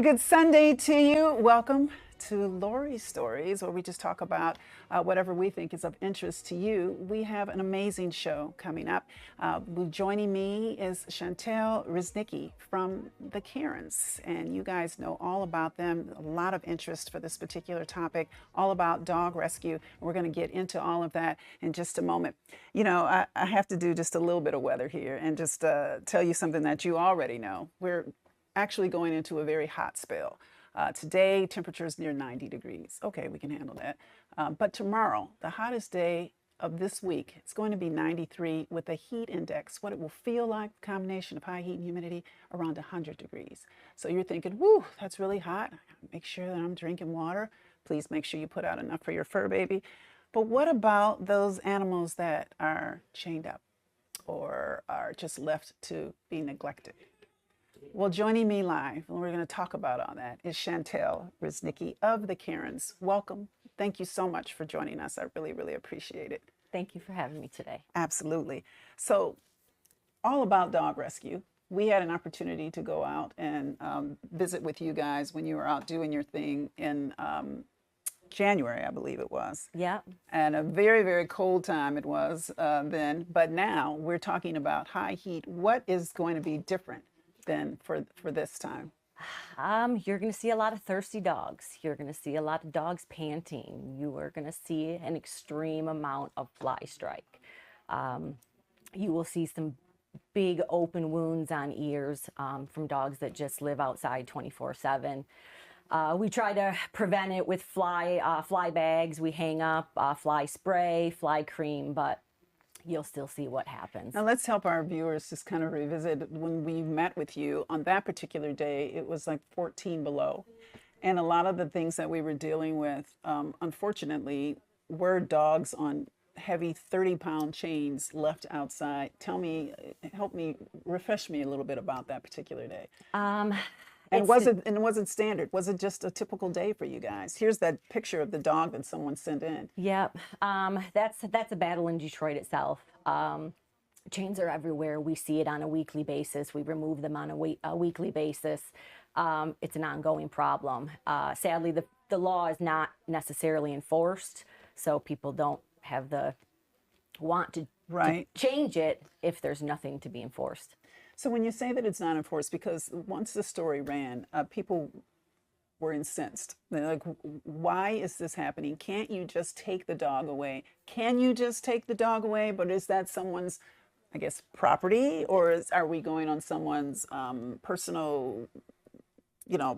Good Sunday to you. Welcome to Lori's Stories, where we just talk about whatever we think is of interest to you. We have an amazing show coming up. Joining me is Chantel Riznicki from the Karens, and you guys know all about them. A lot of interest for this particular topic, all about dog rescue. We're going to get into all of that in just a moment. You know, I have to do just a little bit of weather here and just tell you something that you already know. We're actually going into a very hot spell. Today, temperatures near 90 degrees. Okay, we can handle that. But tomorrow, the hottest day of this week, it's going to be 93 with a heat index, what it will feel like, combination of high heat and humidity, around 100 degrees. So you're thinking, whoo, that's really hot. Make sure that I'm drinking water. Please make sure you put out enough for your fur baby. But what about those animals that are chained up or are just left to be neglected? Well, joining me live, and we're going to talk about all that, is Chantel Riznicki of the Karens. Welcome. Thank you so much for joining us. I really, really appreciate it. Thank you for having me today. Absolutely. So, all about dog rescue. We had an opportunity to go out and visit with you guys when you were out doing your thing in January, I believe it was. Yeah. And a very, very cold time it was then. But now we're talking about high heat. What is going to be different than for this time? You're going to see a lot of thirsty dogs. You're going to see a lot of dogs panting. You are going to see an extreme amount of fly strike. You will see some big open wounds on ears from dogs that just live outside 24/7. We try to prevent it with fly bags. We hang up fly spray, fly cream, but you'll still see what happens. Now let's help our viewers just kind of revisit when we met with you on that particular day. It was like 14 below. And a lot of the things that we were dealing with, unfortunately, were dogs on heavy 30-pound chains left outside. Tell me, help me, refresh me a little bit about that particular day. And was it standard? Was it just a typical day for you guys? Here's that picture of the dog that someone sent in. Yep. That's a battle in Detroit itself. Chains are everywhere. We see it on a weekly basis. We remove them on a weekly basis. It's an ongoing problem. Sadly, the law is not necessarily enforced, so people don't have the want to change it if there's nothing to be enforced. So when you say that it's not enforced, because once the story ran, people were incensed. They're like, why is this happening? Can't you just take the dog away? Can you just take the dog away? But is that someone's, I guess, property? Or are we going on someone's personal,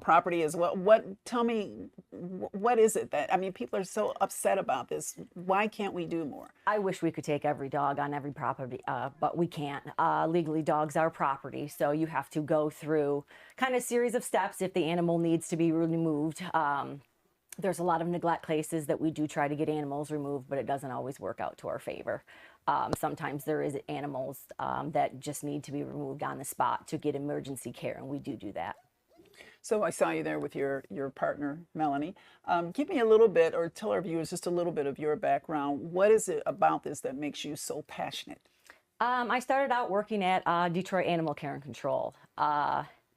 property as well? Tell me, what is it that, I mean, people are so upset about this. Why can't we do more? I wish we could take every dog on every property, but we can't. Legally, dogs are property, so you have to go through kind of series of steps if the animal needs to be removed. There's a lot of neglect cases that we do try to get animals removed, but it doesn't always work out to our favor. Sometimes there is animals that just need to be removed on the spot to get emergency care, and we do that. So I saw you there with your partner, Melanie. Give me a little bit, or tell our viewers just a little bit of your background. What is it about this that makes you so passionate? I started out working at Detroit Animal Care and Control.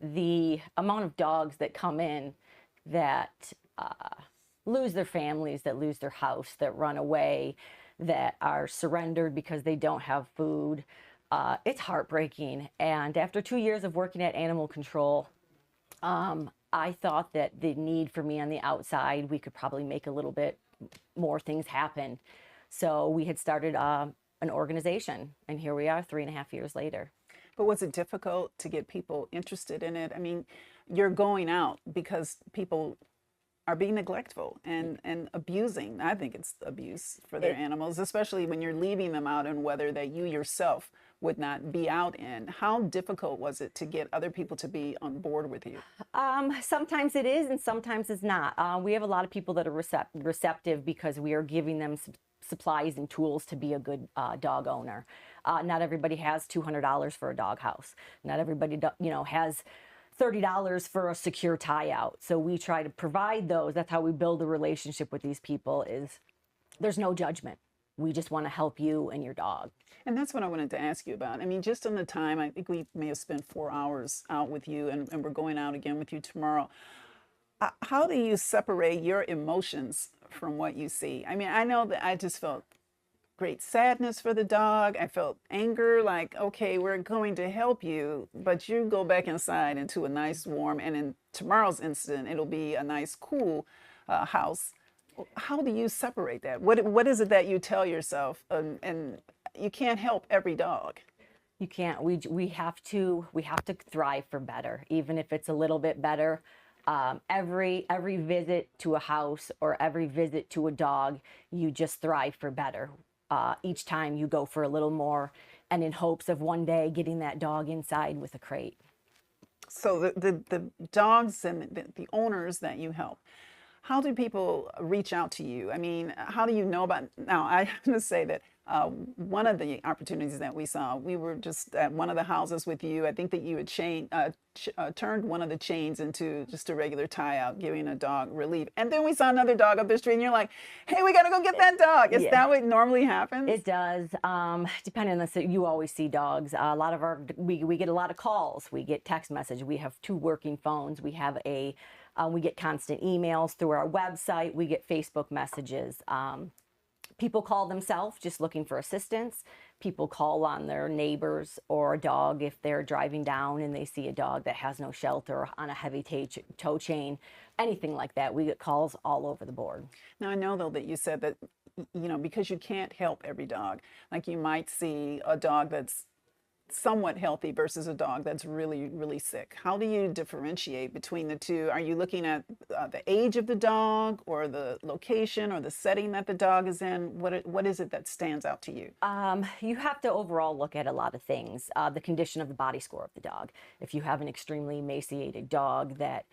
The amount of dogs that come in that lose their families, that lose their house, that run away, that are surrendered because they don't have food, it's heartbreaking. And after 2 years of working at Animal Control, I thought that the need for me on the outside, we could probably make a little bit more things happen. So we had started an organization, and here we are 3.5 years later. But was it difficult to get people interested in it? I mean, you're going out because people are being neglectful and abusing. I think it's abuse for their animals, especially when you're leaving them out in weather that you yourself would not be out in. How difficult was it to get other people to be on board with you? Sometimes it is and sometimes it's not. We have a lot of people that are receptive because we are giving them supplies and tools to be a good dog owner. Not everybody has $200 for a dog house. Not everybody has $30 for a secure tie out. So we try to provide those. That's how we build a relationship with these people, is there's no judgment. We just want to help you and your dog. And that's what I wanted to ask you about. I mean, just on the time, I think we may have spent 4 hours out with you, and we're going out again with you tomorrow. How do you separate your emotions from what you see? I mean, I know that I just felt great sadness for the dog. I felt anger, like, okay, we're going to help you, but you go back inside into a nice, warm, and in tomorrow's incident, it'll be a nice, cool house. How do you separate that? What is it that you tell yourself? And you can't help every dog. You can't. We have to thrive for better, even if it's a little bit better. Every visit to a house or every visit to a dog, you just thrive for better. Each time you go for a little more, and in hopes of one day getting that dog inside with a crate. So the dogs and the owners that you help, how do people reach out to you? I mean, how do you know about? Now, I have to say that one of the opportunities that we saw, we were just at one of the houses with you. I think that you had turned one of the chains into just a regular tie out, giving a dog relief. And then we saw another dog up the street, and you're like, hey, we got to go get that dog. Is that what normally happens? It does. Depending on you always see dogs. A lot of we get a lot of calls. We get text message. We have 2 working phones. We have we get constant emails through our website. We get Facebook messages. People call themselves just looking for assistance. People call on their neighbors or a dog if they're driving down and they see a dog that has no shelter on a heavy tow chain, anything like that. We get calls all over the board. Now, I know, though, that you said that, because you can't help every dog, like you might see a dog that's somewhat healthy versus a dog that's really, really sick. How do you differentiate between the two? Are you looking at the age of the dog or the location or the setting that the dog is in? What is it that stands out to you? You have to overall look at a lot of things. The condition of the body score of the dog. If you have an extremely emaciated dog that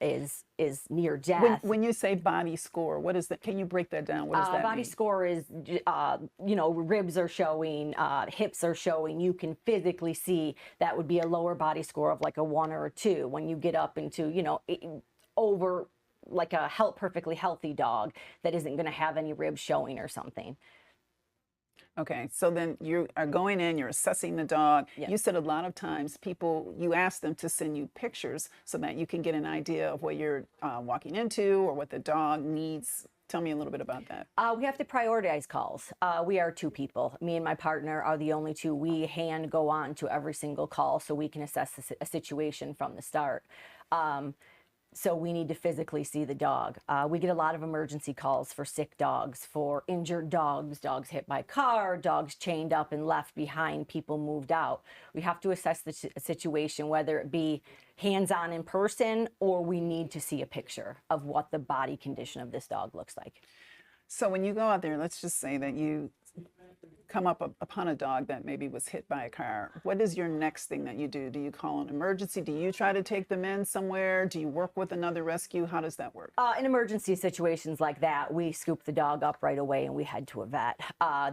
is near death. When you say body score, what is that? Can you break that down? What does that body mean? score is, ribs are showing, hips are showing. You can physically see that would be a lower body score of like a 1 or a 2. When you get up into, over like a perfectly healthy dog that isn't going to have any ribs showing or something. Okay, so then you are going in, you're assessing the dog. Yes. You said a lot of times you ask them to send you pictures so that you can get an idea of what you're walking into or what the dog needs. Tell me a little bit about that. We have to prioritize calls. We are 2 people. Me and my partner are the only 2. We go on to every single call so we can assess a situation from the start. So we need to physically see the dog. We get a lot of emergency calls for sick dogs, for injured dogs, dogs hit by a car, dogs chained up and left behind, people moved out. We have to assess the situation, whether it be hands-on in person or we need to see a picture of what the body condition of this dog looks like. So when you go out there, let's just say that you come upon a dog that maybe was hit by a car. What is your next thing that you do? Do you call an emergency? Do you try to take them in somewhere? Do you work with another rescue? How does that work? In emergency situations like that, we scoop the dog up right away and we head to a vet.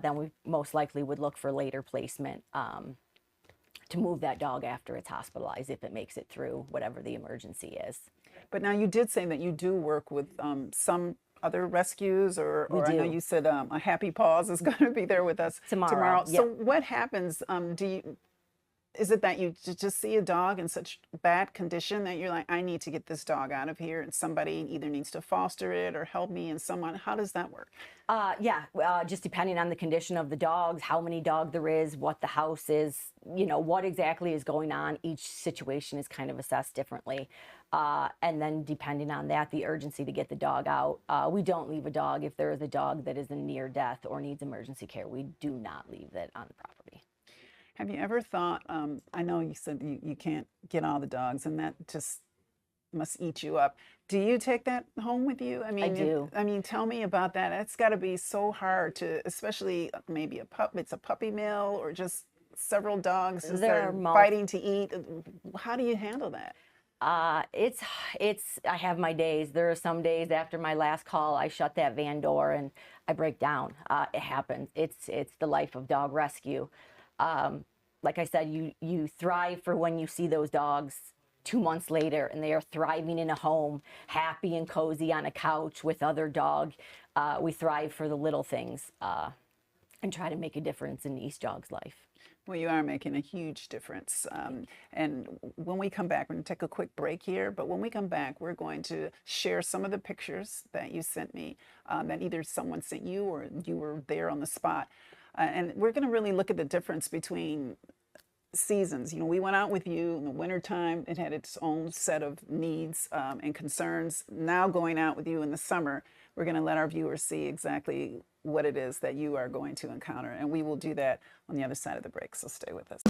Then we most likely would look for later placement to move that dog after it's hospitalized if it makes it through whatever the emergency is. But now you did say that you do work with some other rescues, or I know you said a Happy Paws is going to be there with us tomorrow. Yep. So what happens? Is it that you just see a dog in such bad condition that you're like, I need to get this dog out of here, and somebody either needs to foster it or help me, and someone? How does that work? Just depending on the condition of the dogs, how many dogs there is, what the house is, what exactly is going on. Each situation is kind of assessed differently. And then depending on that, the urgency to get the dog out. We don't leave a dog if there is a dog that is in near death or needs emergency care. We do not leave that on the property. Have you ever thought, I know you said you can't get all the dogs, and that just must eat you up. Do you take that home with you? I mean, I do. Tell me about that. It's got to be so hard to, especially maybe it's a puppy mill or just several dogs that are fighting to eat. How do you handle that? I have my days. There are some days after my last call, I shut that van door and I break down. It happens. It's the life of dog rescue. Like I said, you thrive for when you see those dogs 2 months later and they are thriving in a home, happy and cozy on a couch with other dog. We thrive for the little things. and try to make a difference in East Jog's life. Well, you are making a huge difference. And when we come back, we're going to take a quick break here. But when we come back, we're going to share some of the pictures that you sent me, that either someone sent you or you were there on the spot. And we're going to really look at the difference between seasons. You know, we went out with you in the wintertime. It had its own set of needs and concerns. Now going out with you in the summer, we're going to let our viewers see exactly what it is that you are going to encounter. And we will do that on the other side of the break. So stay with us.